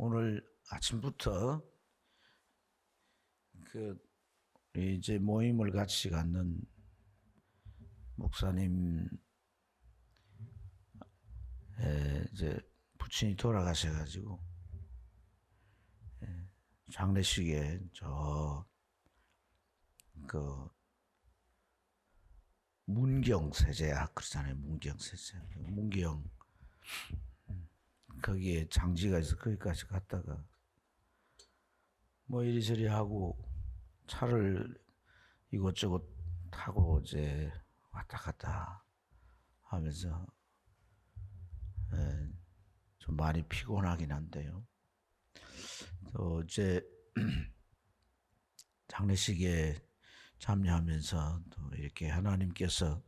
오늘 아침부터 이제 모임을 같이 갖는 목사님 이제 부친이 돌아가셔가지고 장례식에 문경 세제약 그러잖아요. 문경 세제 문경 거기에 장지가 있어 거기까지 갔다가 뭐 이리저리 하고 차를 이곳저곳 타고 이제 왔다 갔다 하면서 좀 많이 피곤하긴 한데요. 또 이제 장례식에 참여하면서 또 이렇게 하나님께서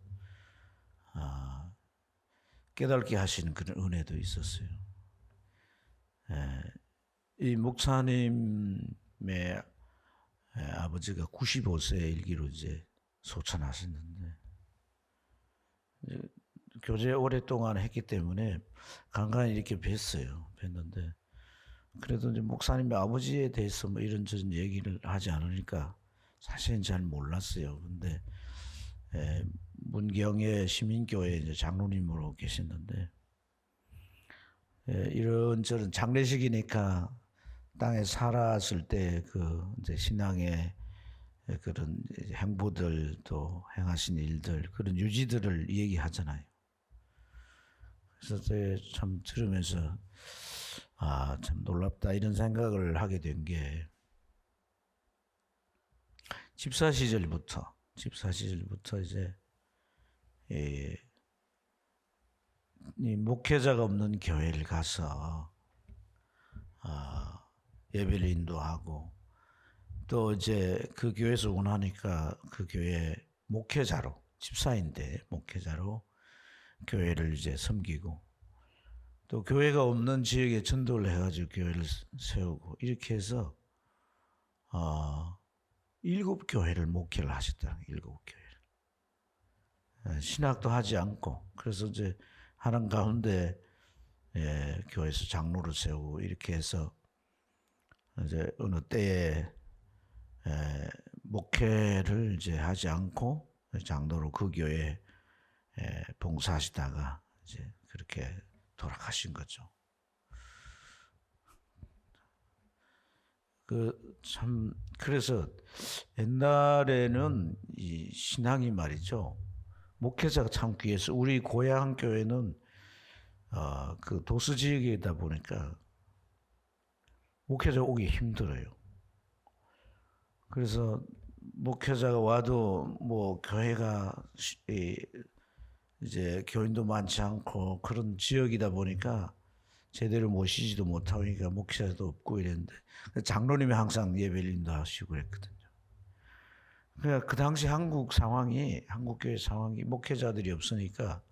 깨닫게 하시는 그런 은혜도 있었어요. 이 목사님의 아버지가 95세의 일기로 이제 소천하셨는데 교제 오랫동안 했기 때문에 간간히 이렇게 뵀는데 그래도 이제 목사님의 아버지에 대해서 뭐 이런저런 얘기를 하지 않으니까 사실은 잘 몰랐어요. 근데 문경의 시민교회 이제 장로님으로 계셨는데 이런저런 장례식이니까 땅에 살았을 때 그 이제 신앙의 그런 행보들 또 행하신 일들 그런 유지들을 얘기하잖아요. 그래서 참 들으면서 참 놀랍다 이런 생각을 하게 된 게 집사 시절부터 이제 이 목회자가 없는 교회를 가서 예배를 인도하고 또 이제 그 교회에서 원하니까 그 교회 목회자로 집사인데 목회자로 교회를 이제 섬기고 또 교회가 없는 지역에 전도를 해가지고 교회를 세우고 이렇게 해서 7교회를 목회를 하셨다. 7교회를 신학도 하지 않고 그래서 이제 하는 가운데 교회에서 장로를 세우고 이렇게 해서 이제 어느 때에 목회를 이제 하지 않고 장로로 그 교회에 봉사하시다가 이제 그렇게 돌아가신 거죠. 그래서 옛날에는 이 신앙이 말이죠. 목회자가 참 귀해서 우리 고향 교회는 그 도시 지역이다 보니까 목회자 오기 힘들어요. 그래서 목회자가 와도 뭐 교회가 이제 교인도 많지 않고 그런 지역이다 보니까 제대로 모시지도 못하고 그러니까 목회자도 없고 이랬는데 장로님이 항상 예배를 인도하시고 그랬거든요. 그러니까 그 당시 한국 교회 상황이 목회자들이 없으니까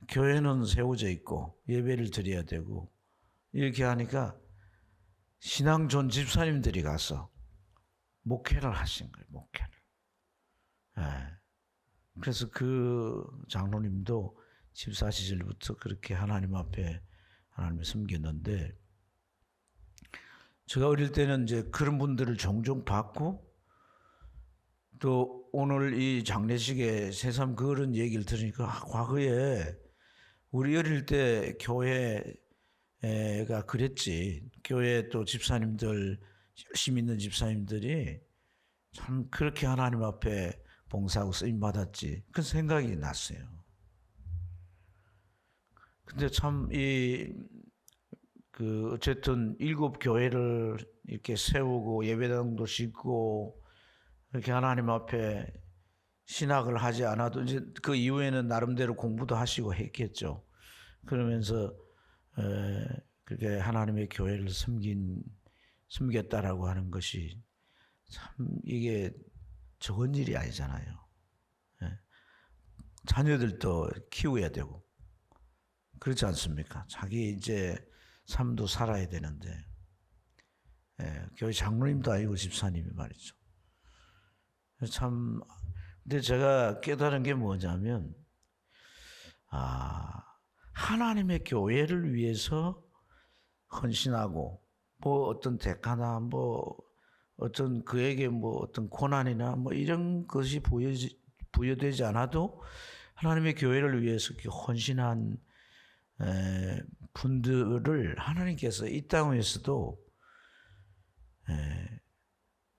교회는 세워져 있고 예배를 드려야 되고 이렇게 하니까 신앙존 집사님들이 가서 목회를 하신 거예요. 목회를. 그래서 그 장로님도 집사 시절부터 그렇게 하나님 앞에 하나님을 섬겼는데 제가 어릴 때는 이제 그런 분들을 종종 봤고 또 오늘 이 장례식에 새삼 그런 얘기를 들으니까 과거에 우리 어릴 때 교회가 그랬지. 교회 또 집사님들 열심히 있는 집사님들이 참 그렇게 하나님 앞에 봉사하고 쓰임 받았지. 그 생각이 났어요. 근데 참 어쨌든 7교회를 이렇게 세우고 예배당도 짓고 이렇게 하나님 앞에 신학을 하지 않아도 이제 그 이후에는 나름대로 공부도 하시고 했겠죠. 그러면서 그렇게 하나님의 교회를 섬겼다라고 하는 것이 참 이게 적은 일이 아니잖아요. 자녀들도 키워야 되고 그렇지 않습니까? 자기 이제 삶도 살아야 되는데 교회 장로님도 아니고 집사님이 말이죠. 참 근데 제가 깨달은 게 뭐냐면 하나님의 교회를 위해서 헌신하고 뭐 어떤 대가나 뭐 어떤 그에게 뭐 어떤 고난이나 뭐 이런 것이 부여되지 않아도 하나님의 교회를 위해서 이렇게 헌신한 분들을 하나님께서 이 땅에서도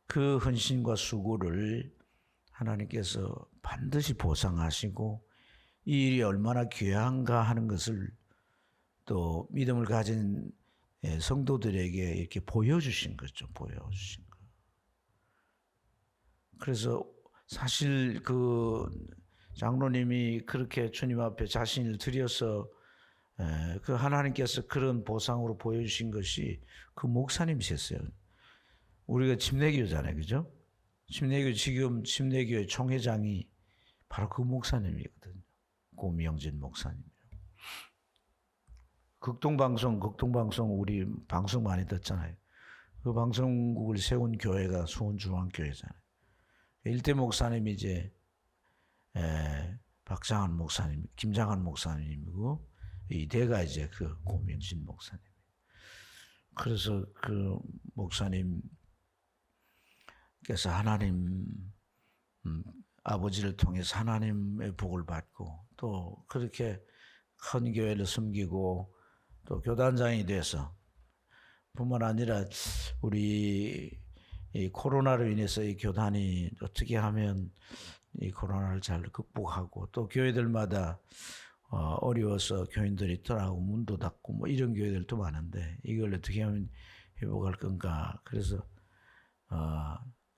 그 헌신과 수고를 하나님께서 반드시 보상하시고 이 일이 얼마나 귀한가 하는 것을 또 믿음을 가진 성도들에게 이렇게 보여주신 거죠. 보여주신 거. 그래서 사실 그 장로님이 그렇게 주님 앞에 자신을 드려서 그 하나님께서 그런 보상으로 보여주신 것이 그 목사님이셨어요. 우리가 침례교잖아요, 그죠? 지금 침례교회 총회장이 바로 그 목사님이거든요. 고명진 목사님. 극동방송 우리 방송 많이 듣잖아요. 그 방송국을 세운 교회가 수원중앙교회잖아요. 일대 목사님이 이제 박장한 목사님, 김장한 목사님이고 이대가 이제 그 고명진 목사님. 그래서 그 목사님께서 하나님 아버지를 통해서 하나님의 복을 받고 또 그렇게 큰 교회를 섬기고 또 교단장이 돼서 뿐만 아니라 우리 이 코로나로 인해서 이 교단이 어떻게 하면 이 코로나를 잘 극복하고 또 교회들마다 어려워서 교인들이 떠나고 문도 닫고 뭐 이런 교회들도 많은데 이걸 어떻게 하면 회복할 건가. 그래서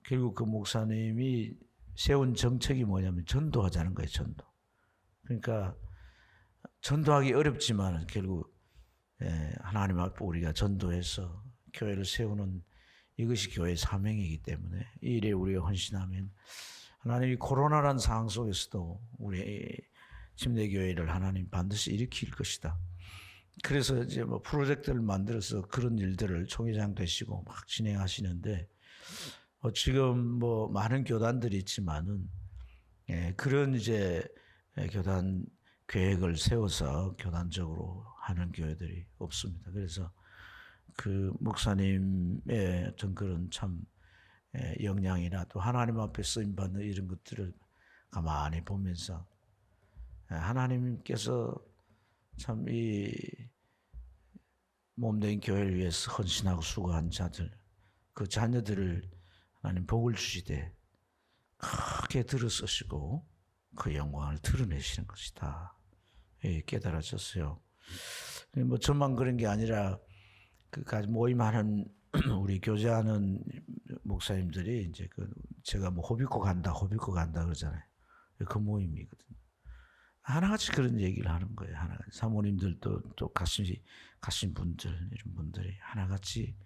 결국 그 목사님이 세운 정책이 뭐냐면 전도하자는 거예요. 전도. 그러니까 전도하기 어렵지만 결국 하나님 앞에 우리가 전도해서 교회를 세우는 이것이 교회의 사명이기 때문에 이 일에 우리가 헌신하면 하나님이 코로나라는 상황 속에서도 우리 침례교회를 하나님 반드시 일으킬 것이다. 그래서 이제 뭐 프로젝트를 만들어서 그런 일들을 총회장 되시고 막 진행하시는데 지금 뭐 많은 교단들이 있지만은 그런 이제 교단 계획을 세워서 교단적으로 하는 교회들이 없습니다. 그래서 그 목사님의 어떤 그런 참 역량이나 또 하나님 앞에 쓰임 받는 이런 것들을 가만히 보면서 하나님께서 참 이 몸된 교회를 위해서 헌신하고 수고한 자들, 그 자녀들을 하나님 복을 주시되 크게 들어쓰시고 그 영광을 드러내시는 것이다. 깨달아졌어요. 뭐 저만 그런 게 아니라 그까지 모임하는 우리 교제하는 목사님들이 이제 제가 뭐 호비코 간다 그러잖아요. 그 모임이거든요. 하나같이 그런 얘기를 하는 거예요. 하나같이 사모님들도 또 가신 분들 이런 분들이 하나같이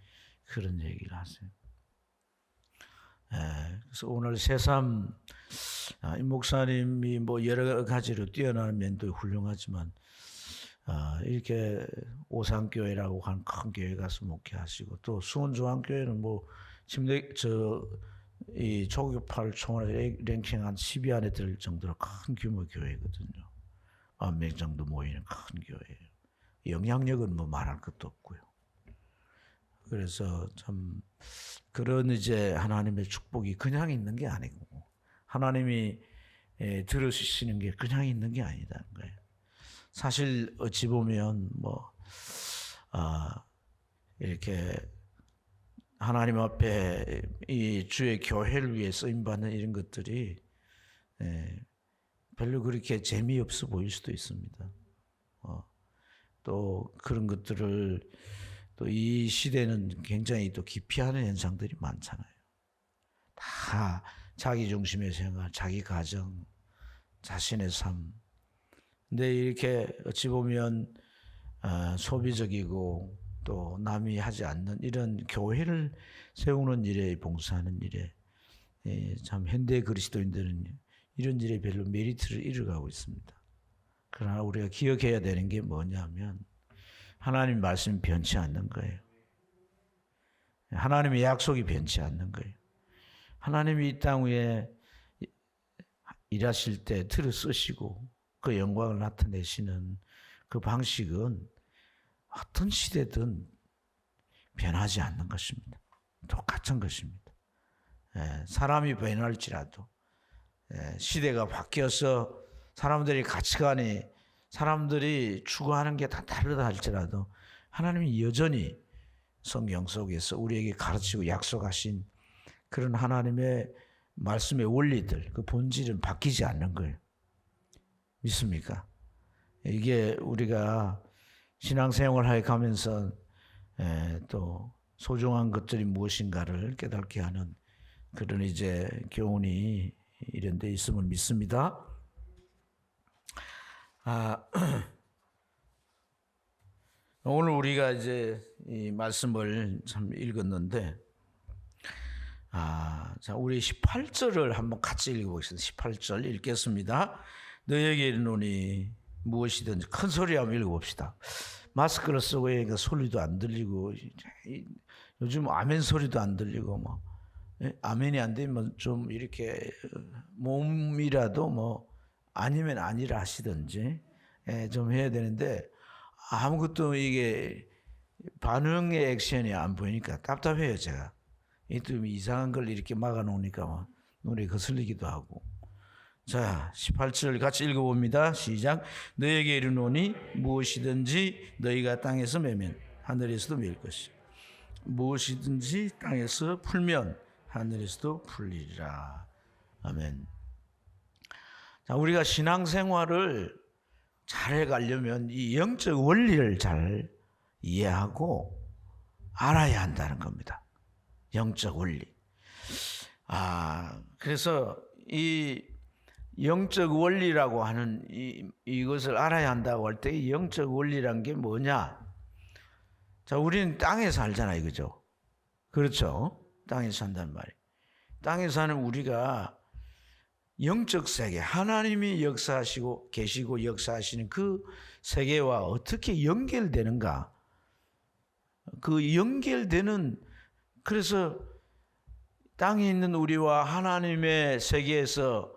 그런 얘기를 하세요. 그래서 오늘 새삼 이 목사님이 뭐 여러 가지로 뛰어난 면도 훌륭하지만 이렇게 오산교회라고 하는 큰 교회 가서 목회하시고 또 수원중앙교회는 뭐 이 조교팔 총회 랭킹 한 10위 안에 들 정도로 큰 규모 교회거든요. 10,000명 정도 모이는 큰 교회예요. 영향력은 뭐 말할 것도 없고요. 그래서 참 그런 이제 하나님의 축복이 그냥 있는 게 아니고 하나님이 들으시는 게 그냥 있는 게 아니다는 거예요. 사실 어찌 보면 뭐 이렇게 하나님 앞에 이 주의 교회를 위해 쓰임 받는 이런 것들이 별로 그렇게 재미없어 보일 수도 있습니다. 또 그런 것들을 또 이 시대는 굉장히 또 기피하는 현상들이 많잖아요. 다 자기 중심의 생활, 자기 가정, 자신의 삶. 근데 이렇게 어찌 보면 소비적이고 또 남이 하지 않는 이런 교회를 세우는 일에 봉사하는 일에 참 현대 그리스도인들은 이런 일에 별로 메리트를 잃어가고 있습니다. 그러나 우리가 기억해야 되는 게 뭐냐면 하나님 말씀이 변치 않는 거예요. 하나님의 약속이 변치 않는 거예요. 하나님이 이 땅 위에 일하실 때 틀을 쓰시고 그 영광을 나타내시는 그 방식은 어떤 시대든 변하지 변하지 않는 것입니다. 똑같은 것입니다. 사람이 변할지라도, 시대가 바뀌어서 사람들이 가치관이, 사람들이 추구하는 게 다 다르다 할지라도 하나님이 여전히 성경 속에서 우리에게 가르치고 약속하신 그런 하나님의 말씀의 원리들, 그 본질은 바뀌지 않는 거예요. 믿습니까? 이게 우리가 신앙생활을 해 가면서 또 소중한 것들이 무엇인가를 깨닫게 하는 그런 이제 교훈이 이런 데 있음을 믿습니다. 오늘 우리가 이제 이 말씀을 참 읽었는데, 자, 우리 18절을 한번 같이 읽어보겠습니다. 18절 읽겠습니다. 너에게 이르노니 무엇이든지, 큰 소리 한번 읽어봅시다. 마스크를 쓰고 그러니까 소리도 안 들리고, 요즘 아멘 소리도 안 들리고, 뭐 아멘이 안 되면 좀 이렇게 몸이라도 뭐 아니면 아니라 하시든지 좀 해야 되는데, 아무것도 이게 반응의 액션이 안 보이니까 답답해요. 제가 좀 이상한 걸 이렇게 막아 놓으니까 눈에 거슬리기도 하고. 자, 18절 같이 읽어봅니다. 시작. 너에게 이르노니 무엇이든지 너희가 땅에서 매면 하늘에서도 매일 것이요, 무엇이든지 땅에서 풀면 하늘에서도 풀리리라. 아멘. 자, 우리가 신앙생활을 잘 해가려면 이 영적 원리를 잘 이해하고 알아야 한다는 겁니다. 영적 원리. 그래서 이 영적 원리라고 하는 이것을 알아야 한다고 할 때 이 영적 원리란 게 뭐냐? 자, 우리는 땅에 살잖아요, 그죠? 그렇죠? 땅에 산단 말이에요. 땅에 사는 우리가 영적 세계, 하나님이 역사하시고 계시고 역사하시는 그 세계와 어떻게 연결되는가? 그 연결되는, 그래서 땅에 있는 우리와 하나님의 세계에서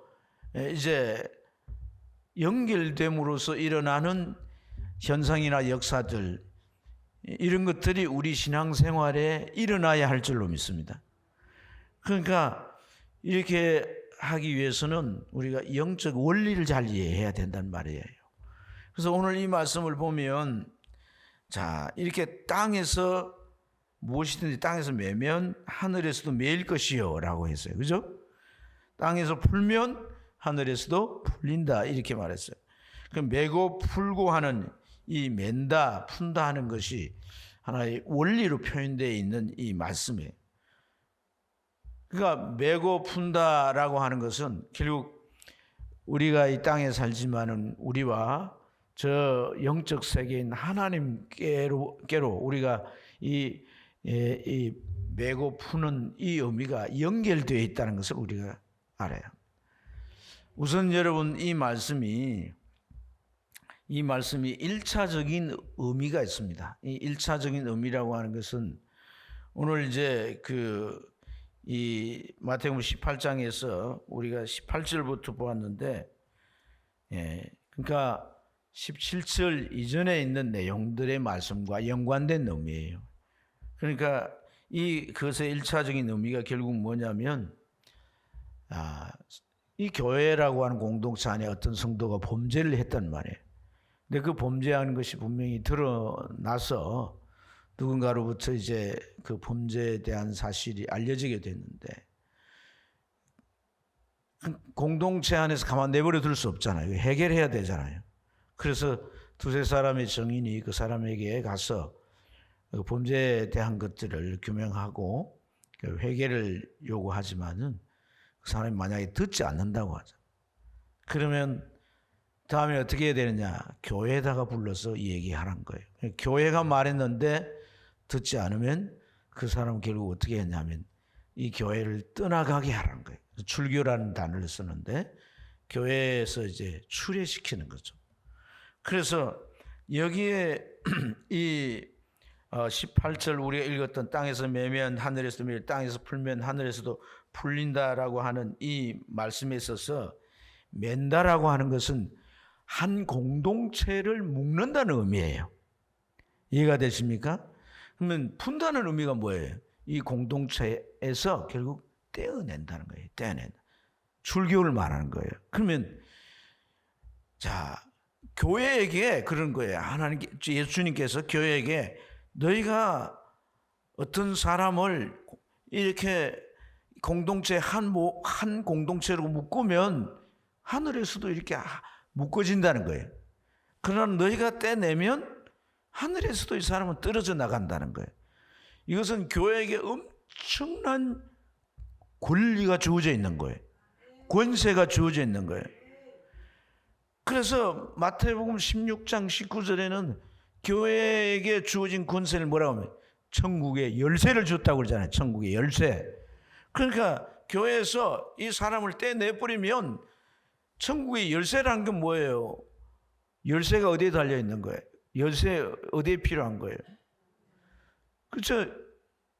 이제 연결됨으로써 일어나는 현상이나 역사들, 이런 것들이 우리 신앙생활에 일어나야 할 줄로 믿습니다. 그러니까 이렇게 하기 위해서는 우리가 영적 원리를 잘 이해해야 된다는 말이에요. 그래서 오늘 이 말씀을 보면, 자, 이렇게 땅에서 무엇이든지 땅에서 매면 하늘에서도 매일 것이요 라고 했어요. 그죠? 땅에서 풀면 하늘에서도 풀린다, 이렇게 말했어요. 그럼 매고 풀고 하는 이 맨다, 푼다 하는 것이 하나의 원리로 표현되어 있는 이 말씀이에요. 그러니까 매고 푼다라고 하는 것은 결국 우리가 이 땅에 살지만은 우리와 저 영적 세계인 하나님께로 우리가 이 매고 푸는 이 의미가 연결되어 있다는 것을 우리가 알아요. 우선 여러분, 이 말씀이 1차적인 의미가 있습니다. 이 1차적인 의미라고 하는 것은 오늘 이제 이 마태복음 18장에서 우리가 18절부터 보았는데, 그러니까 17절 이전에 있는 내용들의 말씀과 연관된 의미예요. 그러니까 그것의 1차적인 의미가 결국 뭐냐면, 이 교회라고 하는 공동체 안에 어떤 성도가 범죄를 했단 말이에요. 근데 그 범죄하는 것이 분명히 드러나서 누군가로부터 이제 그 범죄에 대한 사실이 알려지게 됐는데, 공동체 안에서 가만 내버려 둘 수 없잖아요. 해결해야 되잖아요. 그래서 두세 사람의 정인이 그 사람에게 가서 그 범죄에 대한 것들을 규명하고 회개를 요구하지만은 그 사람이 만약에 듣지 않는다고 하죠. 그러면 다음에 어떻게 해야 되느냐? 교회에다가 불러서 얘기하라는 거예요. 교회가 말했는데 듣지 않으면 그 사람은 결국 어떻게 했냐면 이 교회를 떠나가게 하라는 거예요. 출교라는 단어를 쓰는데 교회에서 이제 출애시키는 거죠. 그래서 여기에 이 18절 우리가 읽었던 땅에서 매면 하늘에서도 매일, 땅에서 풀면 하늘에서도 풀린다라고 하는 이 말씀에 있어서 맨다라고 하는 것은 한 공동체를 묶는다는 의미예요. 이해가 되십니까? 그러면 푼다는 의미가 뭐예요? 이 공동체에서 결국 떼어낸다는 거예요. 떼어낸다. 출교를 말하는 거예요. 그러면 자, 교회에게 그런 거예요. 하나님, 예수님께서 교회에게 너희가 어떤 사람을 이렇게 공동체 한 공동체로 묶으면 하늘에서도 이렇게 묶어진다는 거예요. 그러나 너희가 떼내면 하늘에서도 이 사람은 떨어져 나간다는 거예요. 이것은 교회에게 엄청난 권리가 주어져 있는 거예요. 권세가 주어져 있는 거예요. 그래서 마태복음 16장 19절에는 교회에게 주어진 권세를 뭐라고 하면 천국의 열쇠를 줬다고 그러잖아요. 천국의 열쇠. 그러니까 교회에서 이 사람을 떼내버리면 천국의 열쇠라는 게 뭐예요? 열쇠가 어디에 달려 있는 거예요? 열쇠 어디에 필요한 거예요? 그렇죠?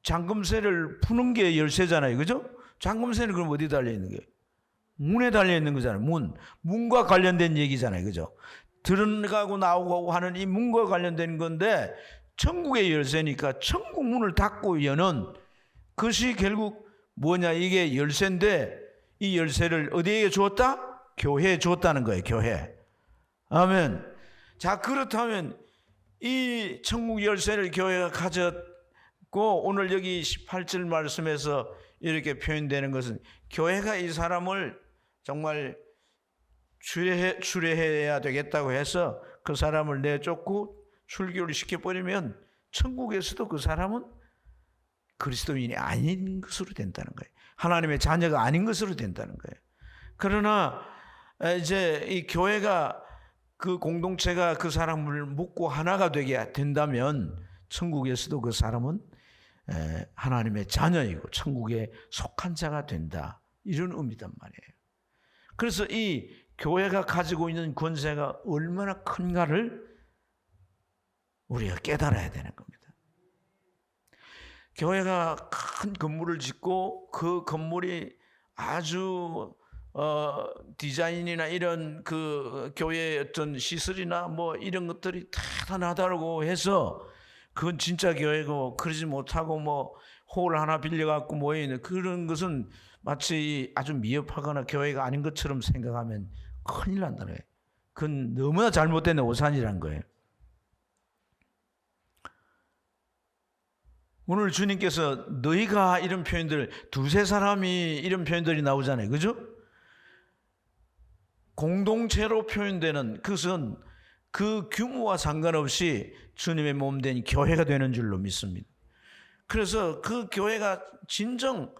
잠금쇠를 푸는 게 열쇠잖아요. 그죠? 잠금쇠는 그럼 어디에 달려 있는 거예요? 문에 달려 있는 거잖아요. 문과 관련된 얘기잖아요. 그죠? 들어가고 나오고 하는 이 문과 관련된 건데 천국의 열쇠니까 천국 문을 닫고 여는 그것이 결국 뭐냐, 이게 열쇠인데 이 열쇠를 어디에 주었다? 교회에 주었다는 거예요. 교회. 아멘. 자, 그렇다면 이 천국 열쇠를 교회가 가졌고 오늘 여기 18절 말씀에서 이렇게 표현되는 것은 교회가 이 사람을 정말 추례해야 되겠다고 해서 그 사람을 내쫓고 출교를 시켜버리면 천국에서도 그 사람은 그리스도인이 아닌 것으로 된다는 거예요. 하나님의 자녀가 아닌 것으로 된다는 거예요. 그러나 이제 이 교회가 그 공동체가 그 사람을 묶고 하나가 되게 된다면 천국에서도 그 사람은 하나님의 자녀이고 천국에 속한 자가 된다. 이런 의미단 말이에요. 그래서 이 교회가 가지고 있는 권세가 얼마나 큰가를 우리가 깨달아야 되는 겁니다. 교회가 큰 건물을 짓고 그 건물이 아주 디자인이나 이런 그 교회의 어떤 시설이나 뭐 이런 것들이 대단하다고 해서 그건 진짜 교회고 그러지 못하고 뭐 홀 하나 빌려갖고 모여있는 그런 것은 마치 아주 미흡하거나 교회가 아닌 것처럼 생각하면 큰일 난다는 거예요. 그건 너무나 잘못된 오산이라는 거예요. 오늘 주님께서 너희가 이런 표현들, 두세 사람이 이런 표현들이 나오잖아요. 그죠? 공동체로 표현되는 그것은 그 규모와 상관없이 주님의 몸 된 교회가 되는 줄로 믿습니다. 그래서 그 교회가 진정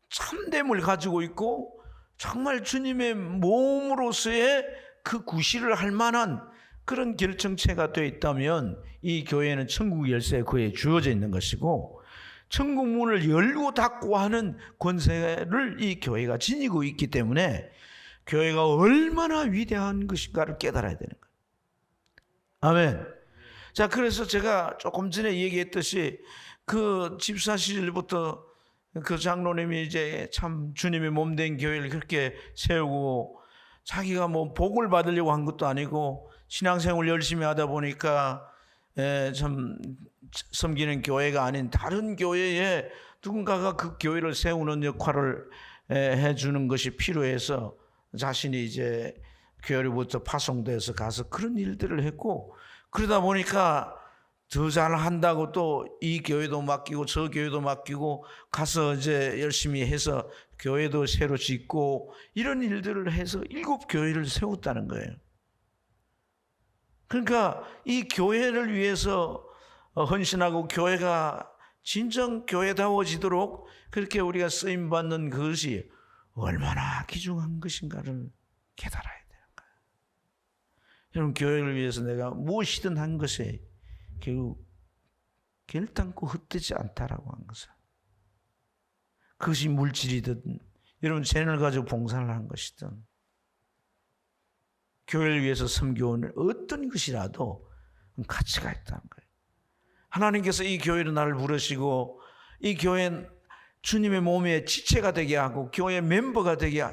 참됨을 가지고 있고 정말 주님의 몸으로서의 그 구실을 할 만한 그런 결정체가 되어 있다면 이 교회는 천국 열쇠에 그에 주어져 있는 것이고 천국 문을 열고 닫고 하는 권세를 이 교회가 지니고 있기 때문에 교회가 얼마나 위대한 것인가를 깨달아야 되는 거예요. 아멘. 자, 그래서 제가 조금 전에 얘기했듯이 그 집사 시절부터 그 장로님이 이제 참 주님의 몸 된 교회를 그렇게 세우고 자기가 뭐 복을 받으려고 한 것도 아니고 신앙생활 열심히 하다 보니까 참 섬기는 교회가 아닌 다른 교회에 누군가가 그 교회를 세우는 역할을 해주는 것이 필요해서 자신이 이제 교회로부터 파송돼서 가서 그런 일들을 했고 그러다 보니까 더 잘한다고 또 이 교회도 맡기고 저 교회도 맡기고 가서 이제 열심히 해서 교회도 새로 짓고 이런 일들을 해서 7교회를 세웠다는 거예요. 그러니까 이 교회를 위해서 헌신하고 교회가 진정 교회다워지도록 그렇게 우리가 쓰임받는 그것이 얼마나 귀중한 것인가를 깨달아야 되는 거예요. 여러분, 교회를 위해서 내가 무엇이든 한 것에 결국 결단코 헛되지 않다라고 한 것은 그것이 물질이든 여러분 재능을 가지고 봉사를 한 것이든 교회를 위해서 섬겨오는 어떤 것이라도 가치가 있다는 거예요. 하나님께서 이 교회로 나를 부르시고 이 교회 주님의 몸의 지체가 되게 하고 교회 멤버가 되게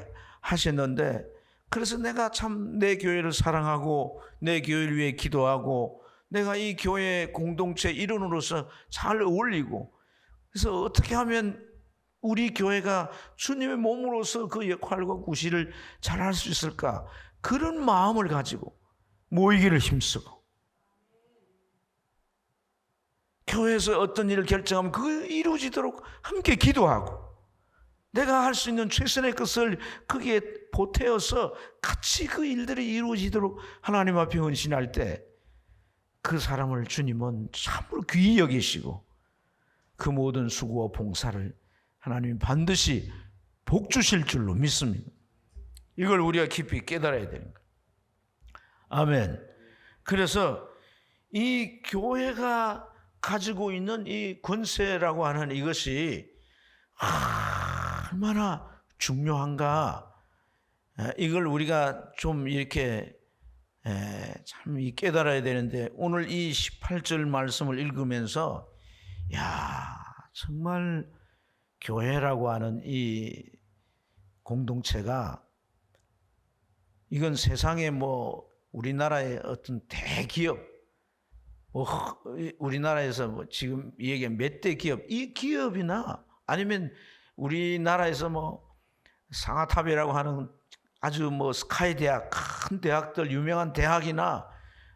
하셨는데 그래서 내가 참 내 교회를 사랑하고 내 교회를 위해 기도하고 내가 이 교회 공동체 일원으로서 잘 어울리고, 그래서 어떻게 하면 우리 교회가 주님의 몸으로서 그 역할과 구실을 잘 할 수 있을까? 그런 마음을 가지고 모이기를 힘쓰고, 교회에서 어떤 일을 결정하면 그걸 이루어지도록 함께 기도하고, 내가 할 수 있는 최선의 것을 거기에 보태어서 같이 그 일들이 이루어지도록 하나님 앞에 헌신할 때 그 사람을 주님은 참으로 귀히 여기시고 그 모든 수고와 봉사를 하나님이 반드시 복 주실 줄로 믿습니다. 이걸 우리가 깊이 깨달아야 되는 거예요. 아멘. 그래서 이 교회가 가지고 있는 이 권세라고 하는 이것이 얼마나 중요한가, 이걸 우리가 좀 이렇게 참 깨달아야 되는데, 오늘 이 18절 말씀을 읽으면서 정말 교회라고 하는 이 공동체가, 이건 세상에 뭐 우리나라의 어떤 대기업, 우리나라에서 뭐 지금 얘기한 몇 대 기업, 이 기업이나 아니면 우리나라에서 뭐 상하탑이라고 하는 아주 뭐 스카이 대학, 큰 대학들, 유명한 대학이나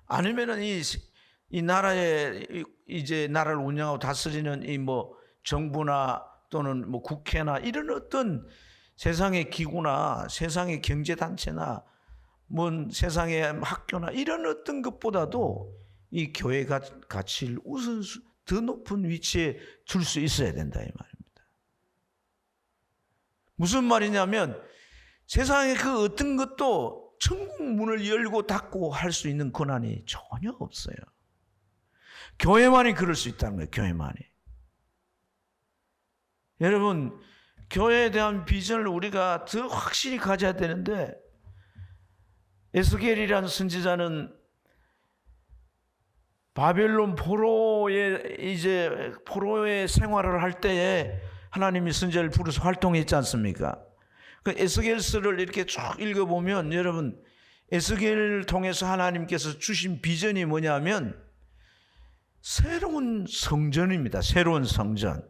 아니면은 이 나라에 이제 나라를 운영하고 다스리는 이 뭐 정부나 또는 뭐 국회나 이런 어떤 세상의 기구나 세상의 경제단체나 뭔 세상의 학교나 이런 어떤 것보다도 이 교회 가치를 더 높은 위치에 둘 수 있어야 된다, 이 말입니다. 무슨 말이냐면 세상에 그 어떤 것도 천국 문을 열고 닫고 할 수 있는 권한이 전혀 없어요. 교회만이 그럴 수 있다는 거예요. 교회만이. 여러분, 교회에 대한 비전을 우리가 더 확실히 가져야 되는데, 에스겔이라는 선지자는 바벨론 포로의 생활을 할 때에 하나님이 선지자를 부르서 활동했지 않습니까? 그 에스겔서를 이렇게 쭉 읽어보면 여러분, 에스겔을 통해서 하나님께서 주신 비전이 뭐냐면 새로운 성전입니다. 새로운 성전.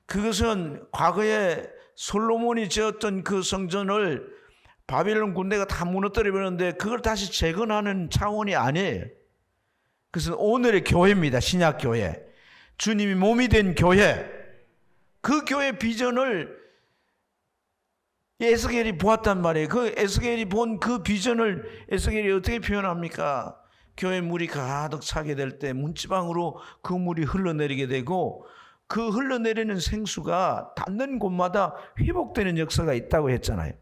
그것은 과거에 솔로몬이 지었던 그 성전을 바벨론 군대가 다 무너뜨려 버렸는데 그걸 다시 재건하는 차원이 아니에요. 그것은 오늘의 교회입니다. 신약 교회. 주님이 몸이 된 교회. 그 교회 비전을 에스겔이 보았단 말이에요. 그 에스겔이 본 그 비전을 에스겔이 어떻게 표현합니까? 교회 물이 가득 차게 될 때 문지방으로 그 물이 흘러내리게 되고, 그 흘러내리는 생수가 닿는 곳마다 회복되는 역사가 있다고 했잖아요.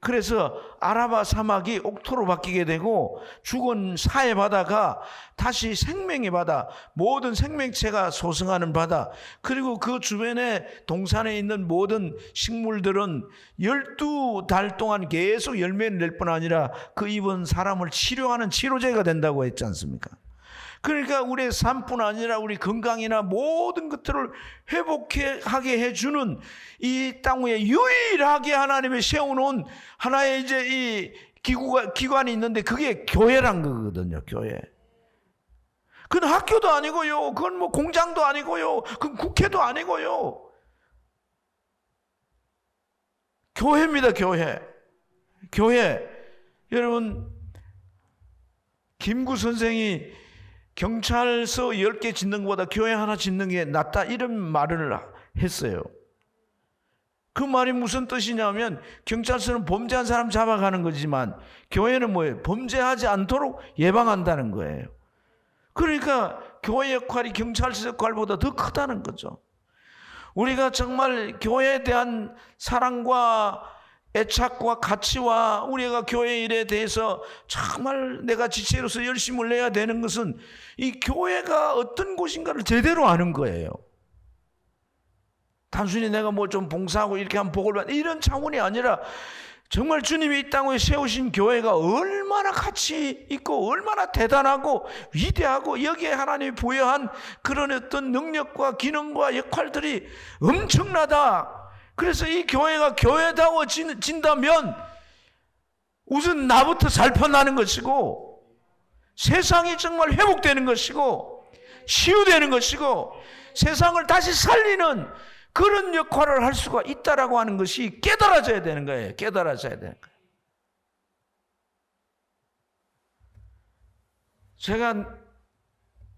그래서 아라바 사막이 옥토로 바뀌게 되고 죽은 사해 바다가 다시 생명의 바다, 모든 생명체가 소생하는 바다, 그리고 그 주변에 동산에 있는 모든 식물들은 12달 동안 계속 열매를 낼 뿐 아니라 그 입은 사람을 치료하는 치료제가 된다고 했지 않습니까? 그러니까 우리의 삶뿐 아니라 우리 건강이나 모든 것들을 회복하게 해주는 이 땅 위에 유일하게 하나님이 세워놓은 하나의 이제 이 기관이 있는데 그게 교회란 거거든요. 교회. 그건 학교도 아니고요. 그건 뭐 공장도 아니고요. 그건 국회도 아니고요. 교회입니다. 교회. 여러분, 김구 선생이 경찰서 10개 짓는 것보다 교회 하나 짓는 게 낫다, 이런 말을 했어요. 그 말이 무슨 뜻이냐면, 경찰서는 범죄한 사람 잡아가는 거지만 교회는 뭐예요? 범죄하지 않도록 예방한다는 거예요. 그러니까 교회 역할이 경찰서 역할보다 더 크다는 거죠. 우리가 정말 교회에 대한 사랑과 애착과 가치와 우리가 교회 일에 대해서 정말 내가 지체로서 열심을 내야 되는 것은 이 교회가 어떤 곳인가를 제대로 아는 거예요. 단순히 내가 뭐 좀 봉사하고 이렇게 하면 복을 받는 이런 차원이 아니라, 정말 주님이 이 땅에 세우신 교회가 얼마나 가치 있고 얼마나 대단하고 위대하고 여기에 하나님이 부여한 그런 어떤 능력과 기능과 역할들이 엄청나다. 그래서 이 교회가 교회다워진다면 우선 나부터 잘 편나는 것이고, 세상이 정말 회복되는 것이고 치유되는 것이고 세상을 다시 살리는 그런 역할을 할 수가 있다라고 하는 것이 깨달아져야 되는 거예요. 깨달아져야 되는 거예요. 제가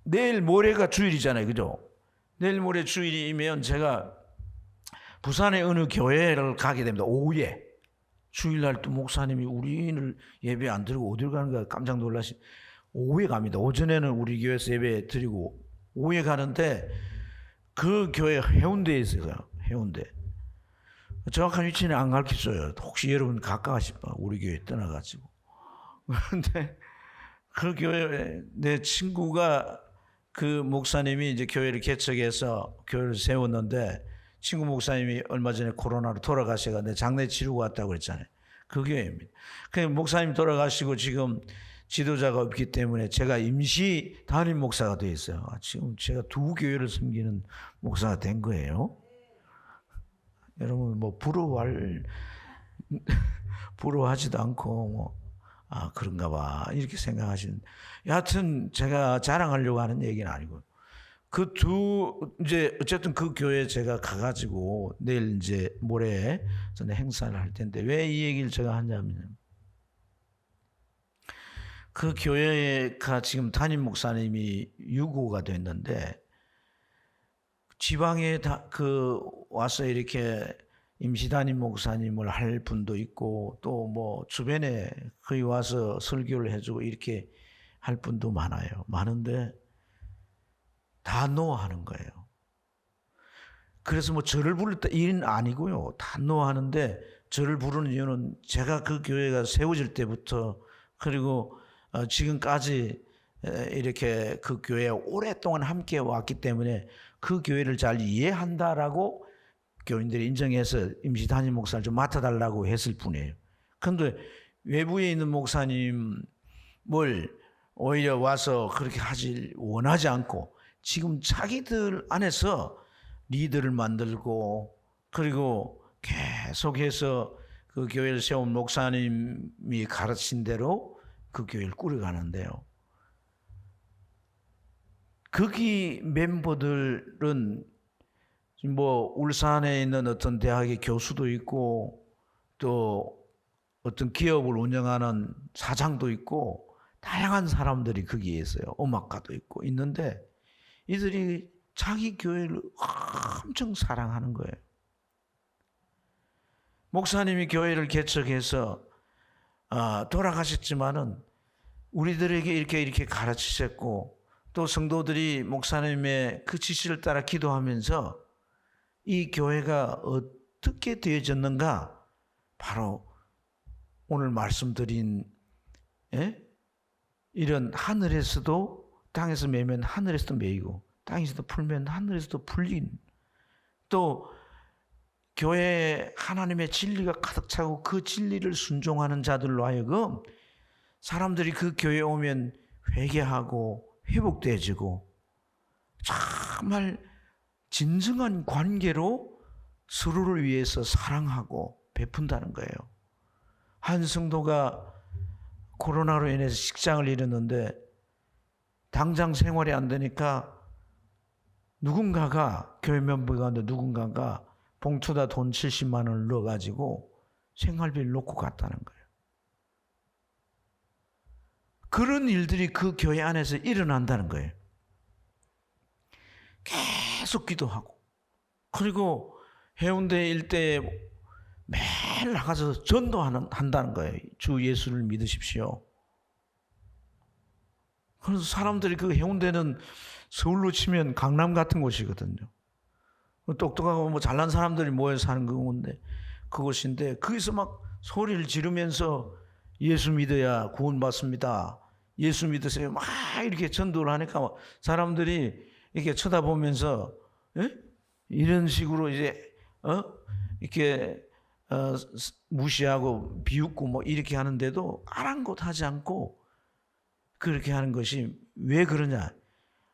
내일 모레가 주일이잖아요. 그죠? 내일 모레 주일이면 제가 부산의 어느 교회를 가게 됩니다. 오후에. 주일날 또 목사님이 우리를 예배 안 드리고 어딜 가는가 깜짝 놀라시. 오후에 갑니다. 오전에는 우리 교회에서 예배 드리고 오후에 가는데 그 교회 해운대에 있어요. 해운대. 정확한 위치는 안 가르쳐줘요. 혹시 여러분 가까우시면 우리 교회 떠나가지고. 그런데 그 교회 내 친구가 그 목사님이 이제 교회를 개척해서 교회를 세웠는데 친구 목사님이 얼마 전에 코로나로 돌아가셔가 내 장례 치르고 왔다고 그랬잖아요. 그 교회입니다. 그 목사님 돌아가시고 지금 지도자가 없기 때문에 제가 임시 담임 목사가 되어 있어요. 지금 제가 두 교회를 섬기는 목사가 된 거예요. 여러분 뭐 부러워하지도 않고 뭐 그런가 봐 이렇게 생각하시는. 여하튼 제가 자랑하려고 하는 얘기는 아니고 이제 어쨌든 그 교회에 제가 가가지고 내일 이제 모레 저는 행사를 할 텐데 왜 이 얘기를 제가 하냐면 그 교회가 지금 담임 목사님이 유고가 됐는데 지방에 와서 이렇게 임시 담임 목사님을 할 분도 있고 또 뭐 주변에 거기 와서 설교를 해주고 이렇게 할 분도 많아요. 많은데 다 노하는 거예요. 그래서 뭐 저를 부르다 일은 아니고요. 다 노하는데 저를 부르는 이유는 제가 그 교회가 세워질 때부터 그리고 지금까지 이렇게 그 교회에 오랫동안 함께 왔기 때문에 그 교회를 잘 이해한다라고 교인들이 인정해서 임시 담임 목사를 좀 맡아달라고 했을 뿐이에요. 그런데 외부에 있는 목사님을 오히려 와서 그렇게 하질 원하지 않고 지금 자기들 안에서 리더를 만들고 그리고 계속해서 그 교회를 세운 목사님이 가르친 대로 그 교회를 꾸려가는데요. 거기 멤버들은 뭐 울산에 있는 어떤 대학의 교수도 있고 또 어떤 기업을 운영하는 사장도 있고 다양한 사람들이 거기에 있어요. 음악가도 있고 있는데 이들이 자기 교회를 엄청 사랑하는 거예요. 목사님이 교회를 개척해서 돌아가셨지만은 우리들에게 이렇게 가르치셨고 또 성도들이 목사님의 그 지시를 따라 기도하면서 이 교회가 어떻게 되어졌는가 바로 오늘 말씀드린 이런 하늘에서도 땅에서 매면 하늘에서도 매이고 땅에서도 풀면 하늘에서도 풀린 또 교회에 하나님의 진리가 가득 차고 그 진리를 순종하는 자들로 하여금 사람들이 그 교회에 오면 회개하고 회복되어지고 정말 진정한 관계로 서로를 위해서 사랑하고 베푼다는 거예요. 한 성도가 코로나로 인해서 직장을 잃었는데 당장 생활이 안 되니까 누군가가 교회 멤버 가운데 누군가가 봉투다 돈 70만 원을 넣어가지고 생활비를 놓고 갔다는 거예요. 그런 일들이 그 교회 안에서 일어난다는 거예요. 계속 기도하고 그리고 해운대 일대에 매일 나가서 전도한다는 거예요. 주 예수를 믿으십시오. 그래서 사람들이 그 해운대는 서울로 치면 강남 같은 곳이거든요. 똑똑하고 뭐 잘난 사람들이 모여 사는 건데 그곳인데 거기서 막 소리를 지르면서 예수 믿어야 구원받습니다. 예수 믿으세요. 막 이렇게 전도를 하니까 사람들이 이렇게 쳐다보면서 이런 식으로 이제 이렇게 무시하고 비웃고 뭐 이렇게 하는데도 아랑곳하지 않고 그렇게 하는 것이 왜 그러냐?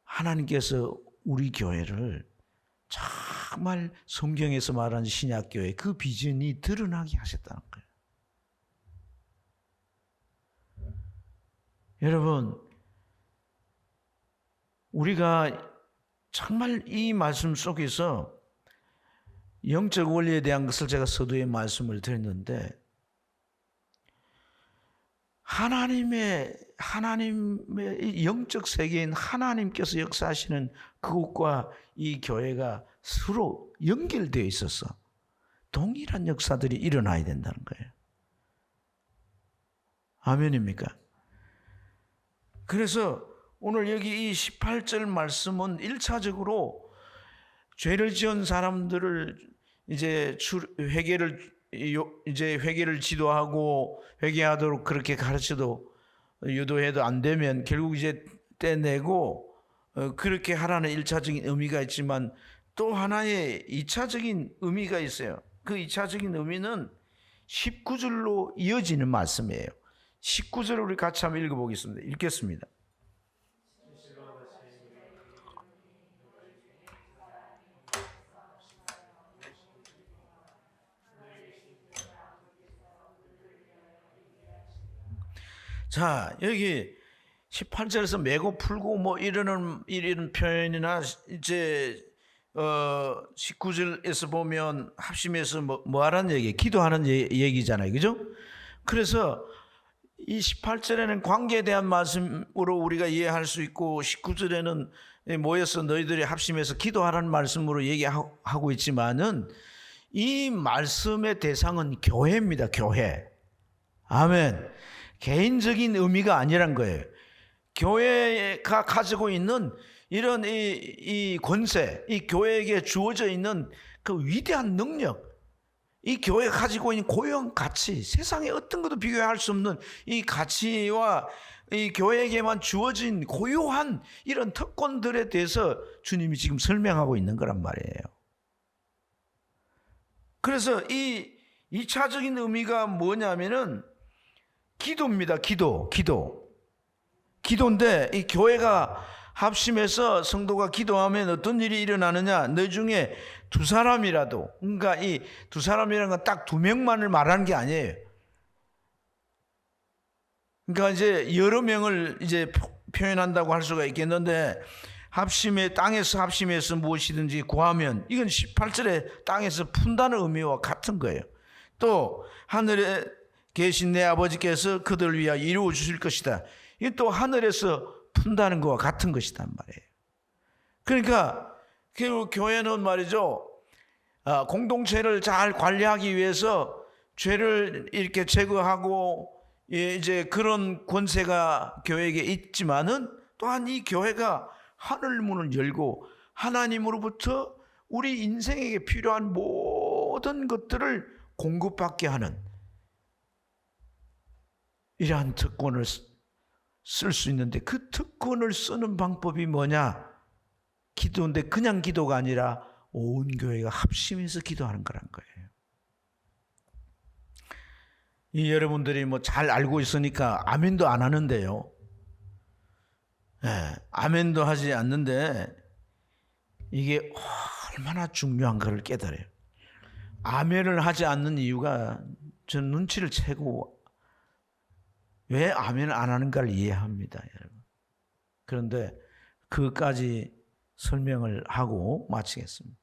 하나님께서 우리 교회를 정말 성경에서 말하는 신약교회 그 비전이 드러나게 하셨다는 거예요. 여러분 우리가 정말 이 말씀 속에서 영적 원리에 대한 것을 제가 서두에 말씀을 드렸는데, 하나님의 영적 세계인 하나님께서 역사하시는 그곳과 이 교회가 서로 연결되어 있어서 동일한 역사들이 일어나야 된다는 거예요. 아멘입니까? 그래서 오늘 여기 이 18절 말씀은 1차적으로 죄를 지은 사람들을 이제 회개를 지도하고 회개하도록 그렇게 가르쳐도 유도해도 안 되면 결국 이제 떼내고 그렇게 하라는 1차적인 의미가 있지만, 또 하나의 2차적인 의미가 있어요. 그 2차적인 의미는 19절로 이어지는 말씀이에요. 19절을 우리 같이 한번 읽어보겠습니다. 읽겠습니다. 자, 여기 18절에서 매고 풀고 뭐 이런 표현이나 이제 19절에서 보면 합심해서 뭐 하라는 얘기, 기도하는 얘기잖아요. 그죠? 그래서 이 18절에는 관계에 대한 말씀으로 우리가 이해할 수 있고, 19절에는 모여서 너희들이 합심해서 기도하라는 말씀으로 얘기하고 있지만은, 이 말씀의 대상은 교회입니다. 교회. 아멘. 개인적인 의미가 아니란 거예요. 교회가 가지고 있는 이런 이 권세, 이 교회에게 주어져 있는 그 위대한 능력, 이 교회가 가지고 있는 고유한 가치, 세상에 어떤 것도 비교할 수 없는 이 가치와 이 교회에게만 주어진 고유한 이런 특권들에 대해서 주님이 지금 설명하고 있는 거란 말이에요. 그래서 이 2차적인 의미가 뭐냐면은 기도입니다. 기도인데, 이 교회가 합심해서 성도가 기도하면 어떤 일이 일어나느냐? 너희 중에 두 사람이라도, 그러니까 이 두 사람이라는 건 딱 두 명만을 말하는 게 아니에요. 그러니까 이제 여러 명을 이제 표현한다고 할 수가 있겠는데, 땅에서 합심해서 무엇이든지 구하면, 이건 18절에 땅에서 푼다는 의미와 같은 거예요. 또 하늘에 계신 내 아버지께서 그들을 위하여 이루어 주실 것이다. 이게 또 하늘에서 푼다는 것과 같은 것이란 말이에요. 그러니까 결국 교회는 말이죠, 공동체를 잘 관리하기 위해서 죄를 이렇게 제거하고 이제 그런 권세가 교회에게 있지만은, 또한 이 교회가 하늘 문을 열고 하나님으로부터 우리 인생에게 필요한 모든 것들을 공급받게 하는 이러한 특권을 쓸 수 있는데, 그 특권을 쓰는 방법이 뭐냐? 기도인데 그냥 기도가 아니라 온 교회가 합심해서 기도하는 거란 거예요. 이 여러분들이 뭐 잘 알고 있으니까 아멘도 안 하는데요. 아멘도 하지 않는데 이게 얼마나 중요한 것을 깨달아요. 아멘을 하지 않는 이유가, 전 눈치를 채고 왜 아멘을 안 하는가를 이해합니다, 여러분. 그런데 그것까지 설명을 하고 마치겠습니다.